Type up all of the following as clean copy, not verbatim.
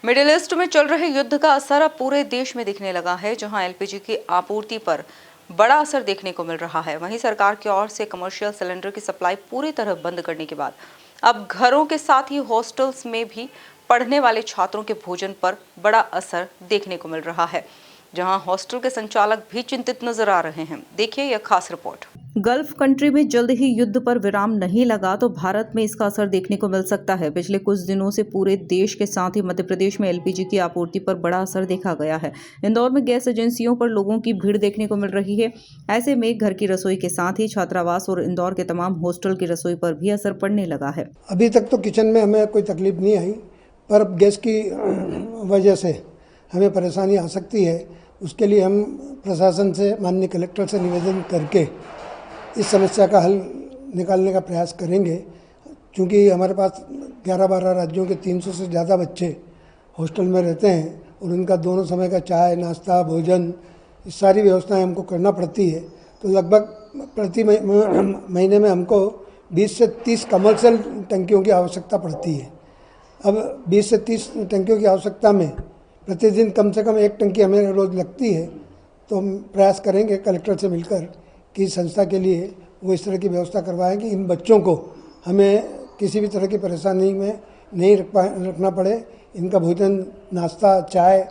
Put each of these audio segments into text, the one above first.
Middle east में चल रहे युद्ध का असर अब पूरे देश में दिखने लगा है, जहां एलपीजी की आपूर्ति पर बड़ा असर देखने को मिल रहा है। वहीं सरकार की ओर से कमर्शियल सिलेंडर की सप्लाई पूरी तरह बंद करने के बाद अब घरों के साथ ही हॉस्टल्स में भी पढ़ने वाले छात्रों के भोजन पर बड़ा असर देखने को मिल रहा है, जहां हॉस्टल के संचालक भी चिंतित नजर आ रहे हैं। देखिए यह खास रिपोर्ट। गल्फ कंट्री में जल्द ही युद्ध पर विराम नहीं लगा तो भारत में इसका असर देखने को मिल सकता है। पिछले कुछ दिनों से पूरे देश के साथ ही मध्य प्रदेश में एलपीजी की आपूर्ति पर बड़ा असर देखा गया है। इंदौर में गैस एजेंसियों पर लोगों की भीड़ देखने को मिल रही है। ऐसे में घर की रसोई के साथ ही छात्रावास और इंदौर के तमाम हॉस्टल की रसोई पर भी असर पड़ने लगा है। अभी तक तो किचन में हमें कोई तकलीफ नहीं आई, पर गैस की वजह से हमें परेशानी आ सकती है। उसके लिए हम प्रशासन से, माननीय कलेक्टर से निवेदन करके इस समस्या का हल निकालने का प्रयास करेंगे। क्योंकि हमारे पास 11-12 राज्यों के 300 से ज़्यादा बच्चे हॉस्टल में रहते हैं और उनका दोनों समय का चाय, नाश्ता, भोजन, इस सारी व्यवस्थाएं हमको करना पड़ती है। तो लगभग प्रति महीने में हमको 20 से 30 कमर्शियल टंकियों की आवश्यकता पड़ती है। अब 20 से 30 टंकियों की आवश्यकता में प्रतिदिन कम से कम एक टंकी हमें रोज़ लगती है। तो हम प्रयास करेंगे कलेक्टर से मिलकर कि संस्था के लिए वो इस तरह की व्यवस्था करवाएं कि इन बच्चों को हमें किसी भी तरह की परेशानी में नहीं रखना पड़े। इनका भोजन, नाश्ता, चाय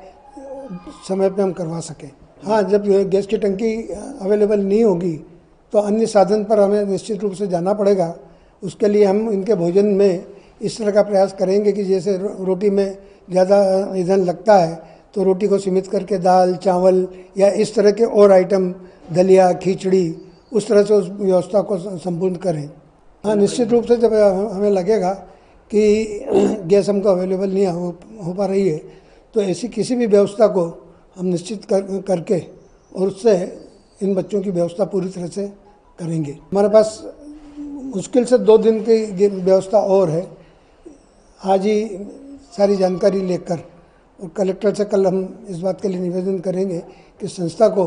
समय पे हम करवा सकें। हाँ, जब गैस की टंकी अवेलेबल नहीं होगी तो अन्य साधन पर हमें निश्चित रूप से जाना पड़ेगा। उसके लिए हम इनके भोजन में इस तरह का प्रयास करेंगे कि जैसे रोटी में ज़्यादा ईंधन लगता है तो रोटी को सीमित करके दाल, चावल या इस तरह के और आइटम, दलिया, खिचड़ी, उस तरह से उस व्यवस्था को संपूर्ण करें। हाँ, निश्चित रूप से जब हमें लगेगा कि गैस हमको अवेलेबल नहीं हो पा रही है तो ऐसी किसी भी व्यवस्था को हम निश्चित करके और उससे इन बच्चों की व्यवस्था पूरी तरह से करेंगे। हमारे पास मुश्किल से 2 दिन की व्यवस्था और है। आज ही सारी जानकारी लेकर और कलेक्टर से कल हम इस बात के लिए निवेदन करेंगे कि संस्था को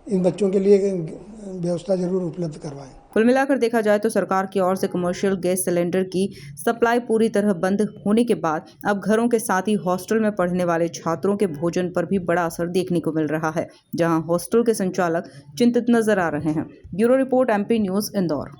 इन बच्चों के लिए व्यवस्था जरूर उपलब्ध करवाएं। कुल मिलाकर देखा जाए तो सरकार की ओर से कमर्शियल गैस सिलेंडर की सप्लाई पूरी तरह बंद होने के बाद अब घरों के साथ ही हॉस्टल में पढ़ने वाले छात्रों के भोजन पर भी बड़ा असर देखने को मिल रहा है, जहां हॉस्टल के संचालक चिंतित नजर आ रहे हैं। Bureau report, MP news, Indore.